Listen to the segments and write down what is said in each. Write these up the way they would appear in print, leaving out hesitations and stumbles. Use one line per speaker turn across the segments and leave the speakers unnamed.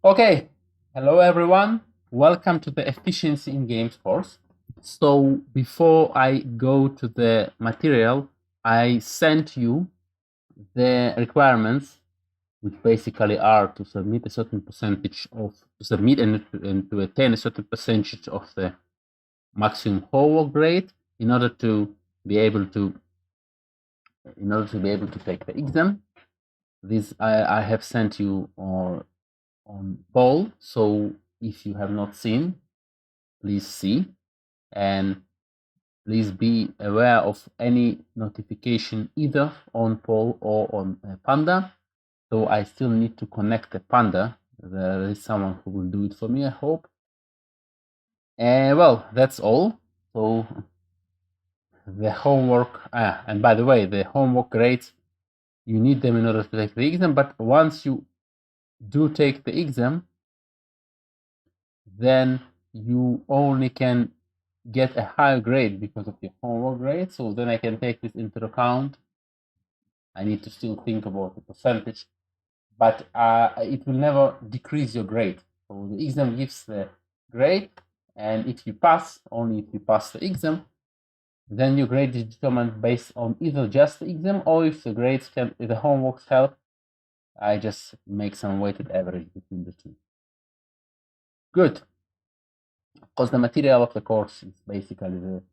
Okay, hello everyone. Welcome to the Efficiency in Games course. So before I go to the material, I sent you the requirements, which basically are to submit a certain percentage of to submit and to attain a certain percentage of the maximum homework grade in order to be able to take the exam. This I have sent you on poll. So if you have not seen, please see, and please be aware of any notification either on poll or on Panda. So I still need to connect the Panda. There is someone who will do it for me, I hope. And well, that's all. So the homework, and by the way, the homework grades, you need them in order to take the exam. But once you do take the exam, then you only can get a higher grade because of your homework grade. So then I can take this into account. I need to still think about the percentage, but it will never decrease your grade. So the exam gives the grade, and if you pass, only if you pass the exam, then your grade is determined based on either just the exam or if the grades can, if the homeworks help, I just make some weighted average between the two. Good. Because the material of the course is basically the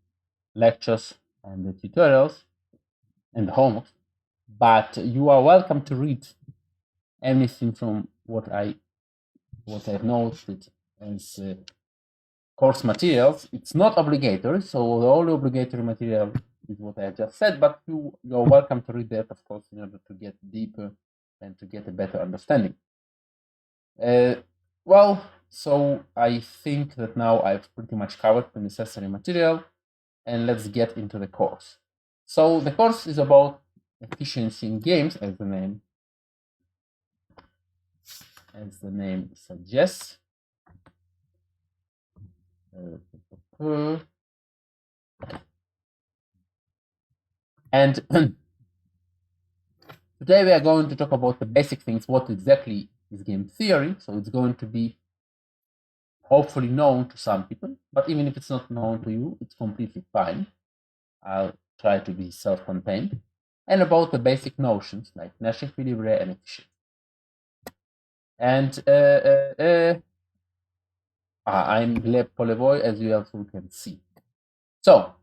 lectures and the tutorials and the homework, but you are welcome to read anything from what I've noted as course materials. It's not obligatory, so the only obligatory material is what I just said, but you're welcome to read that, of course, in order to get deeper and to get a better understanding. Well, so I think that now I've pretty much covered the necessary material, and let's get into the course. So the course is about efficiency in games, as the name suggests. And today we are going to talk about the basic things. What exactly is game theory? So it's going to be hopefully known to some people, but even if it's not known to you, it's completely fine. I'll try to be self-contained. And about the basic notions like Nash equilibria and efficiency. And I'm Gleb Polevoy, as you also can see. So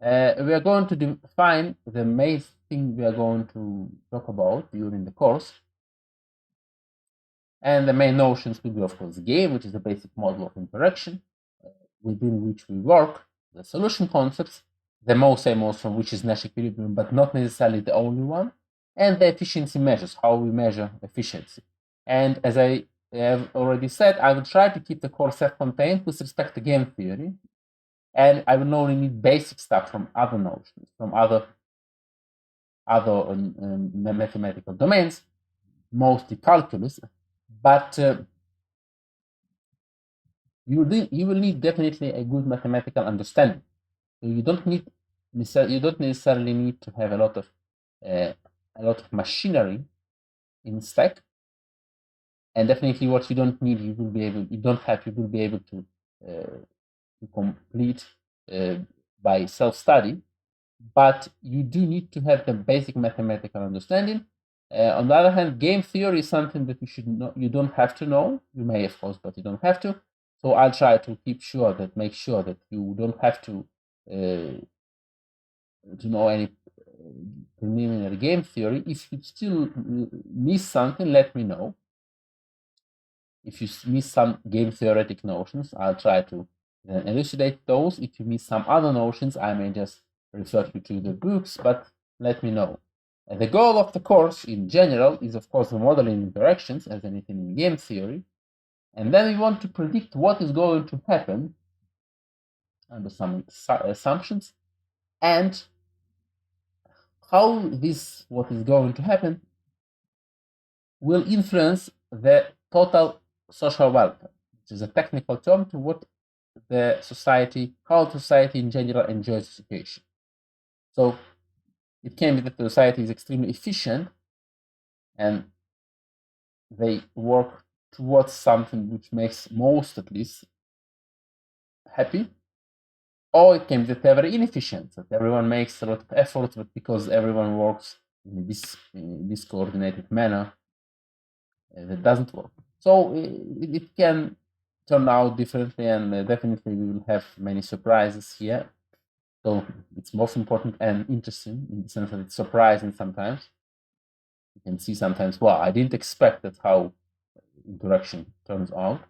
we are going to define the main thing we are going to talk about during the course. And the main notions will be, of course, the game, which is the basic model of interaction within which we work, the solution concepts, the most famous from which is Nash equilibrium, but not necessarily the only one, and the efficiency measures, how we measure efficiency. And as I have already said, I will try to keep the course self-contained with respect to game theory, and I will only need basic stuff from other notions, from other mathematical domains, mostly calculus, but you will need definitely a good mathematical understanding. So you don't necessarily need to have a lot of machinery in stack, and definitely what you don't need, you will be able to complete by self-study. But you do need to have the basic mathematical understanding. On the other hand, game theory is something that you don't have to know. You may, of course, but you don't have to. So I'll try to make sure that you don't have to know any preliminary game theory. If you still miss something, let me know. If you miss some game theoretic notions, I'll try to elucidate those. If you miss some other notions, I may just refer you to the books, but let me know. And the goal of the course in general is, of course, the modeling interactions, as anything in game theory. And then we want to predict what is going to happen under some assumptions, and how what is going to happen will influence the total social welfare, which is a technical term to how the society in general enjoys the situation. So it can be that the society is extremely efficient and they work towards something which makes most, at least, happy, or it can be that they're very inefficient, that everyone makes a lot of effort, but because everyone works in this coordinated manner, that doesn't work. So it can turn out differently, and definitely we will have many surprises here. So it's most important and interesting in the sense that it's surprising sometimes. You can see sometimes, well, I didn't expect that how interaction turns out.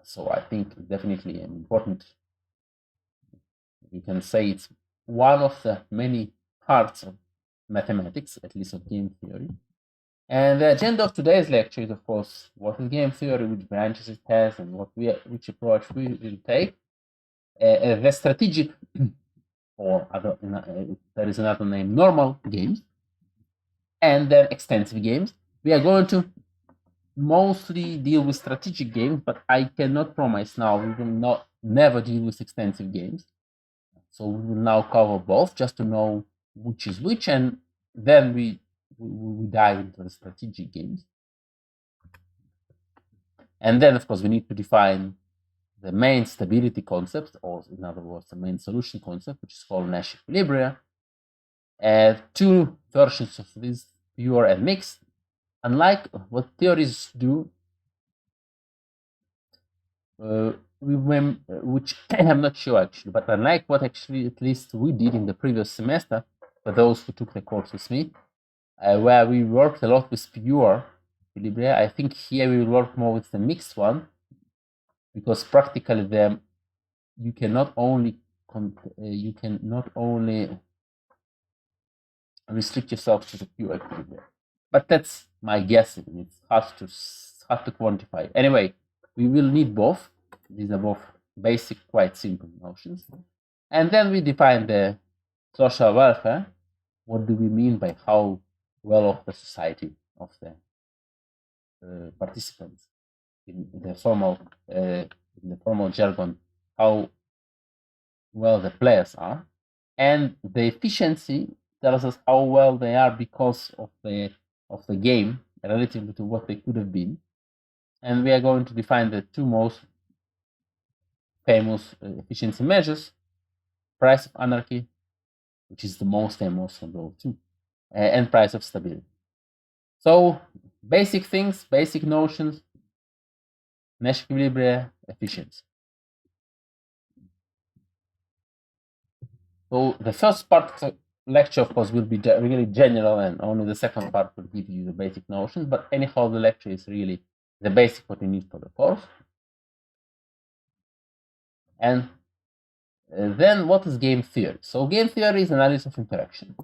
So I think it's definitely an important, you can say it's one of the many parts of mathematics, at least of game theory. And the agenda of today's lecture is, of course, what is game theory, which branches it has, and which approach we will take. The strategic, or there is another name, normal games, and then extensive games. We are going to mostly deal with strategic games, but I cannot promise now we will never deal with extensive games. So we will now cover both just to know which is which, and then we dive into the strategic games. And then, of course, we need to define the main stability concept, or in other words, the main solution concept, which is called Nash equilibria. Two versions of this, pure and mixed. Unlike what theories do, which I'm not sure actually, but unlike what actually at least we did in the previous semester, for those who took the course with me, where we worked a lot with pure equilibria, I think here we will work more with the mixed one, because practically you can not only restrict yourself to the pure equilibria, but that's my guessing. It's hard to quantify. Anyway, we will need both. These are both basic, quite simple notions. And then we define the social welfare. What do we mean by how well off the society of the participants in the formal jargon, how well the players are, and the efficiency tells us how well they are because of the game relative to what they could have been. And we are going to define the two most famous efficiency measures: price of anarchy, which is the most famous of those two, and price of stability. So basic things, basic notions: Nash equilibria, efficiency. So the first part of the lecture, of course, will be really general, and only the second part will give you the basic notions. But anyhow, the lecture is really the basic what you need for the course. And then what is game theory? So game theory is analysis of interaction.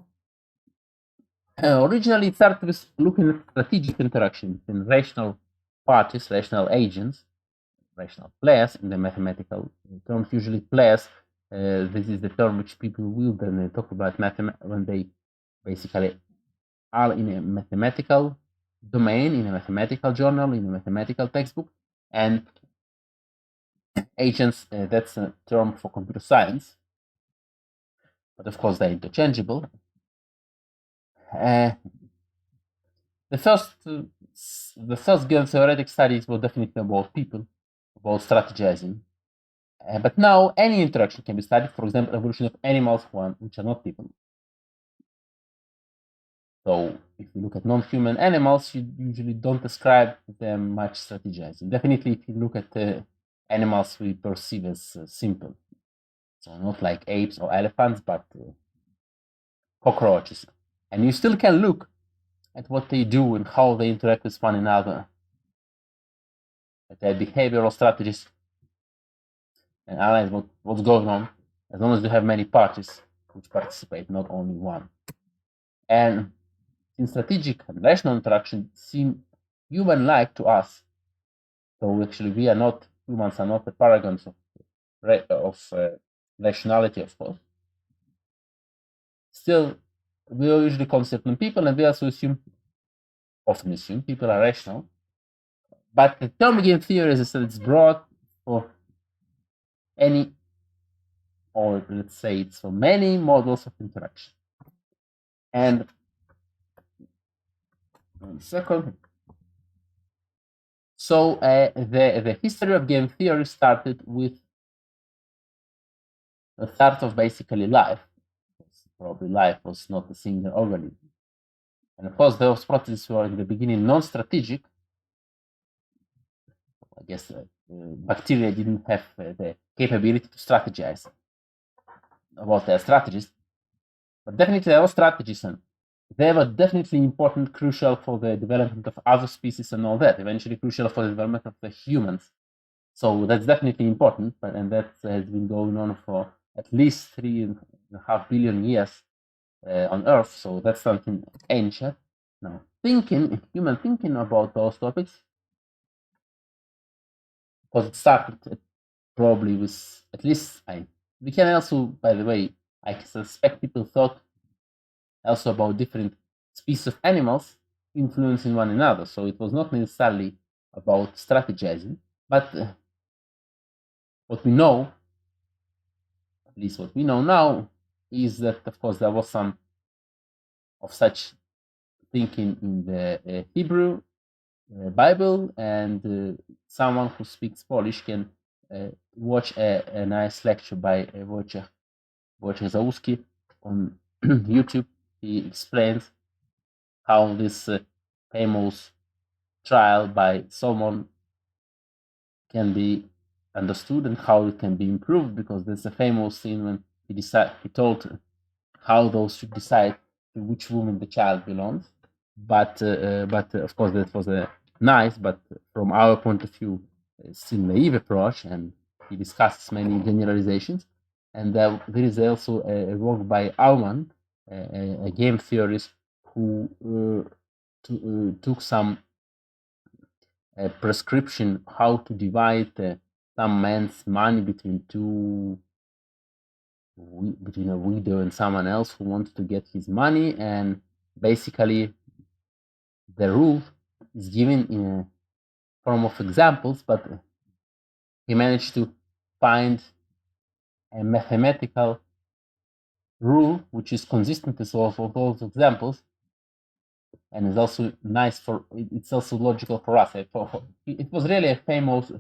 Originally, it started with looking at strategic interaction between rational parties, rational agents, rational players in the mathematical terms, usually players. This is the term which people will then talk about when they basically are in a mathematical domain, in a mathematical journal, in a mathematical textbook. And agents, that's a term for computer science, but of course they're interchangeable. The first game theoretic studies were definitely about people, about strategizing. But now any interaction can be studied, for example, evolution of animals which are not people. So if you look at non-human animals, you usually don't describe them much strategizing. Definitely, if you look at animals we perceive as simple, so not like apes or elephants, but cockroaches. And you still can look at what they do and how they interact with one another, at their behavioral strategies, and analyze what's going on, as long as you have many parties which participate, not only one. And in strategic and rational interaction seem human-like to us. So actually, humans are not the paragons of rationality, of course. Still, we are usually consider them people, and we also often assume people are rational. But the term game theory, as I said, it's broad for any, or let's say it's for many models of interaction. And 1 second. So the history of game theory started with the start of basically life. Probably life was not a single organism. And of course, those processes were in the beginning non-strategic. I guess bacteria didn't have the capability to strategize about their strategies, but definitely there were strategies, and they were definitely important, crucial for the development of other species and all that. Eventually, crucial for the development of the humans. So that's definitely important, and that has been going on for at least 3.5 billion years on Earth. So that's something ancient. Now, human thinking about those topics, because it started probably with at least we can also, by the way, I suspect people thought also about different species of animals influencing one another. So it was not necessarily about strategizing, but what we know, at least what we know now, is that of course there was some of such thinking in the Hebrew Bible, and someone who speaks Polish can watch a nice lecture by Wojciech Załóżki on YouTube. He explains how this famous trial by Solomon can be understood and how it can be improved, because there's a famous scene when he told how those should decide to which woman the child belongs. But of course that was a nice, but from our point of view, still naive approach, and he discusses many generalizations. And there is also a work by Aumann, a game theorist, who took some prescription how to divide some man's money between between a widow and someone else who wants to get his money, and basically the rule is given in a form of examples, but he managed to find a mathematical rule which is consistent with all of those examples, and is also nice for it's also logical for us. It was really a famous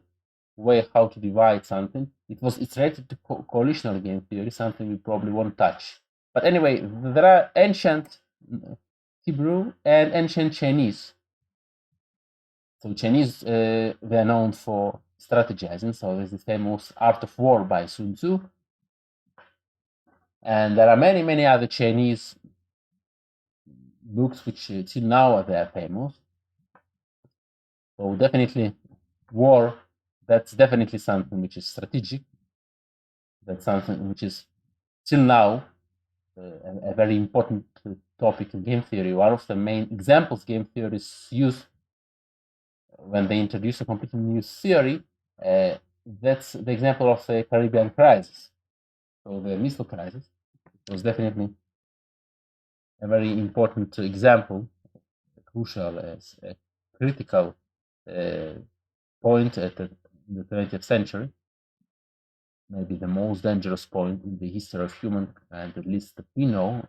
way how to divide something. It's related to coalitional game theory, something we probably won't touch. But anyway, there are ancient Hebrew and ancient Chinese. So Chinese were known for strategizing. So there's the famous Art of War by Sun Tzu, and there are many other Chinese books which till now are there famous. So definitely war, that's definitely something which is strategic. That's something which is till now a very important topic in game theory. One of the main examples game theorists use when they introduce a completely new theory, that's the example of the Caribbean crisis. So the missile crisis was definitely a very important example, crucial, a critical point in the 20th century, maybe the most dangerous point in the history of human, and at least that we know.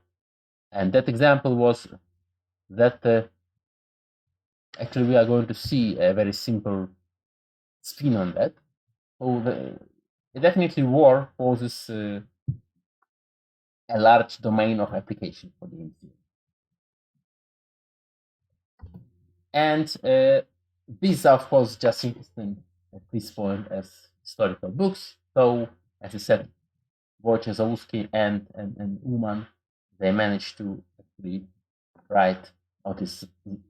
And that example was that actually we are going to see a very simple spin on that. So definitely war poses a large domain of application for the game. And these are, of course, just interesting at this point as historical books. So, as I said, Wojciech Załóżki and Uman, they managed to actually write, or this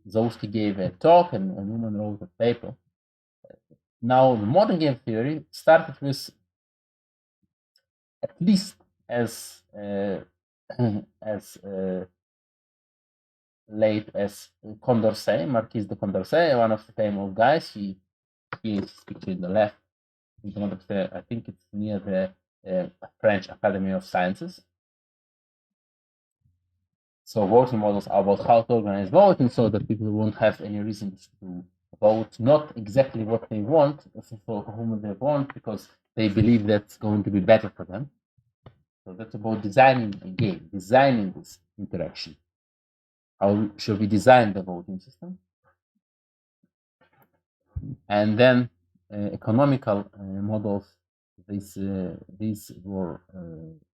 Załóżki gave a talk and Uman wrote a paper. Now, the modern game theory started with at least as late as Condorcet, Marquis de Condorcet, one of the famous guys. He is pictured in the left. I think it's near the French Academy of Sciences. So voting models are about how to organize voting so that people won't have any reason to vote not exactly what they want, for whom they want, because they believe that's going to be better for them. So that's about designing a game, designing this interaction. How should we design the voting system? And then economical models, these were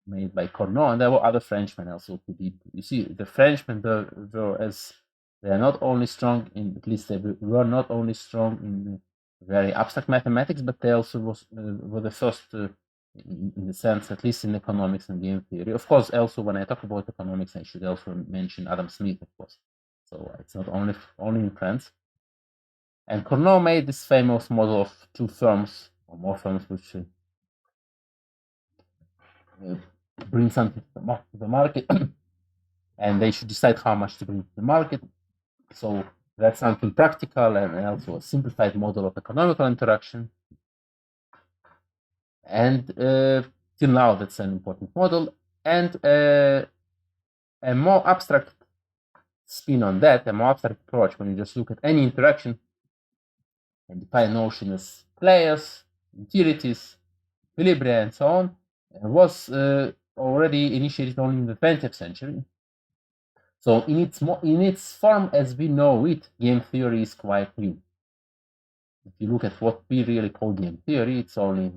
made by Cournot, and there were other Frenchmen also who did. You see, the Frenchmen they are not only strong in, at least they were not only strong in very abstract mathematics, but they also were the first in the sense, at least in economics and game theory. Of course, also when I talk about economics, I should also mention Adam Smith, of course. So it's not only in France. And Cournot made this famous model of two firms, or more firms, which bring something to the market, and they should decide how much to bring to the market. So that's something practical and also a simplified model of economical interaction. And till now, that's an important model. And a more abstract spin on that, a more abstract approach, when you just look at any interaction and define notion as players, utilities, equilibria, and so on, was already initiated only in the 20th century. So in its form as we know it, game theory is quite new. If you look at what we really call game theory, it's only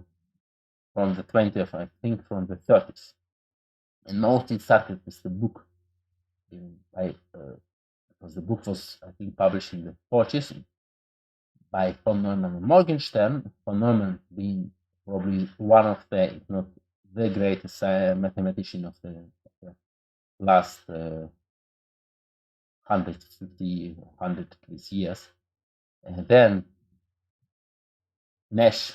from the 20th, I think from the 30s. And mostly it started with the book because the book was, I think, published in the 40s by von Neumann and Morgenstern. Von Neumann being probably one of the, if not the greatest mathematician of the last 150, 100 years. And then Nash,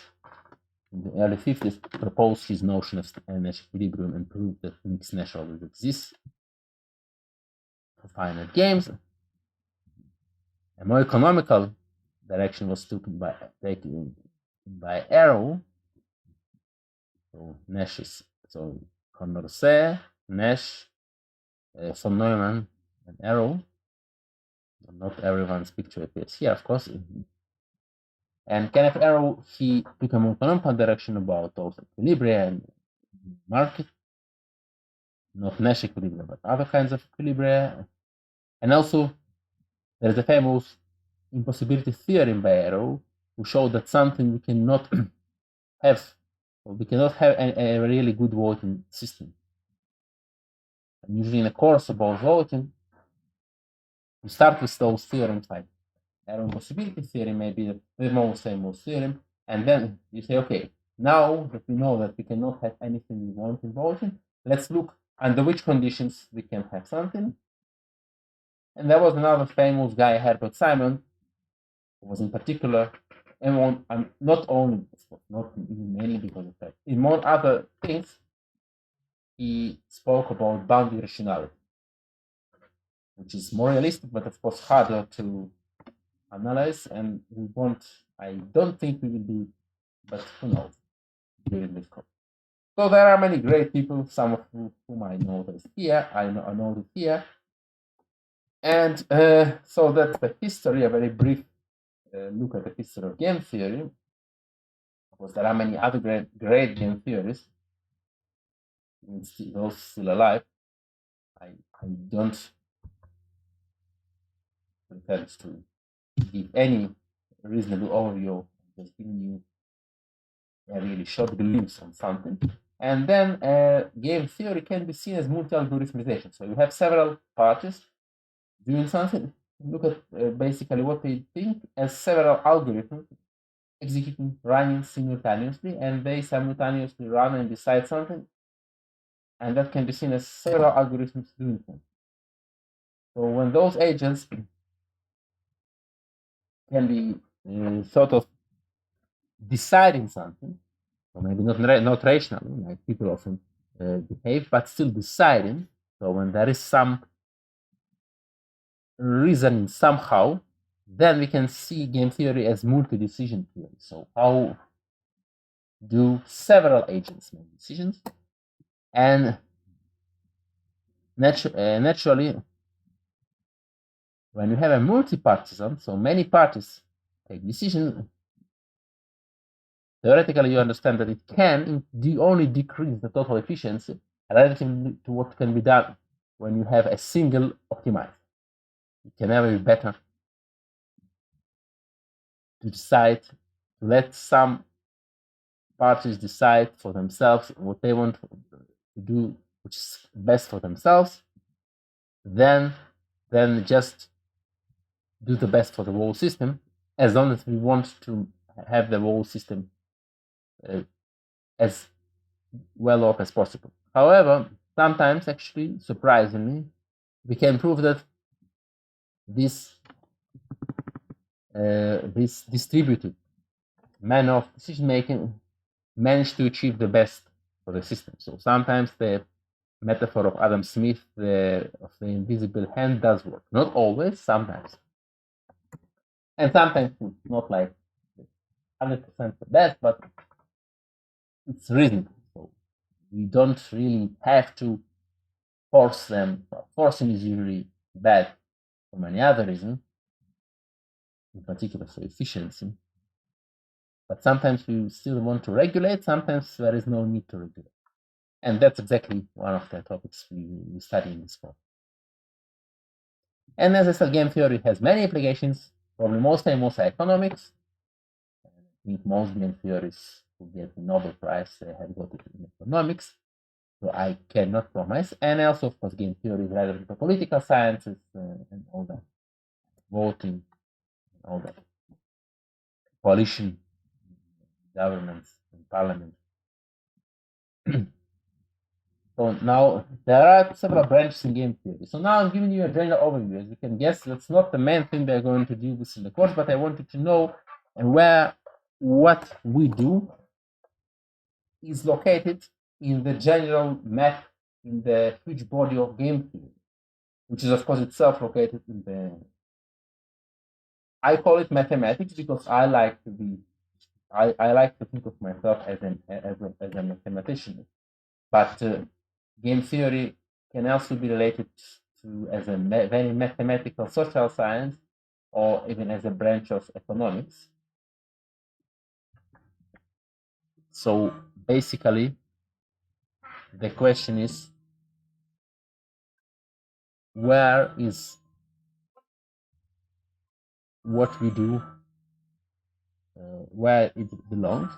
in the early 50s, proposed his notion of Nash equilibrium and proved that mixed Nash always exists for finite games. A more economical direction was taken by Arrow. So Nash is Condorcet, Nash, von Neumann, and Arrow. Not everyone's picture appears here, of course. And Kenneth Arrow, he took a more economical direction about also equilibria and market, not Nash equilibria, but other kinds of equilibria. And also, there's a famous impossibility theorem by Arrow, who showed that something we cannot have, or we cannot have a really good voting system. And usually in a course about voting, we start with those theorems like Arrow impossibility theorem, maybe the most famous theorem, and then you say, okay, now that we know that we cannot have anything we want in voting, let's look under which conditions we can have something. And there was another famous guy, Herbert Simon, who was in particular, and not only, not even mainly because of that, among other things, he spoke about boundary rationality, which is more realistic, but of course harder to analyze, and I don't think we will do, but who knows, during this course. So there are many great people, some of whom I know here, I know here. And so that's the history, a very brief look at the history of game theory. Of course, there are many other great game theorists, those still alive. I don't pretend to give any reasonable overview, just giving you a really short glimpse on something. And then game theory can be seen as multi-algorithmization. So you have several parties doing something. Look at basically what they think as several algorithms executing, running simultaneously, and they simultaneously run and decide something. And that can be seen as several algorithms doing things. So when those agents can be sort of deciding something, or maybe not rationally, like people often behave, but still deciding. So when there is some reasoning somehow, then we can see game theory as multi-decision theory. So how do several agents make decisions? And naturally, when you have a multi-partisan, so many parties take decisions, theoretically you understand that it can only decrease the total efficiency relative to what can be done when you have a single optimizer. It can never be better to decide, to let some parties decide for themselves what they want to do, which is best for themselves, then just do the best for the whole system, as long as we want to have the whole system as well off as possible. However, sometimes, actually, surprisingly, we can prove that this distributed manner of decision making managed to achieve the best for the system. So sometimes the metaphor of Adam Smith of the invisible hand does work. Not always, sometimes. And sometimes it's not like 100% the best, but it's reasonable. So we don't really have to force them. Forcing is usually bad for many other reasons, in particular for efficiency. But sometimes we still want to regulate, sometimes there is no need to regulate. And that's exactly one of the topics we study in this course. And as I said, game theory has many applications, probably most famous are economics. I think most game theorists who get the Nobel Prize have got it in economics, so I cannot promise. And also, of course, game theory is relevant to political sciences and all that, voting, and all that, coalition, governments, and parliament. So now there are several branches in game theory. So now I'm giving you a general overview. As you can guess, that's not the main thing we're going to do this in the course, but I wanted to know where what we do is located in the general map in the huge body of game theory, which is of course itself located in the. I call it mathematics because I like to be. I like to think of myself as a mathematician, but game theory can also be related to as a very mathematical social science or even as a branch of economics. So basically, the question is, where is what we do, where it belongs?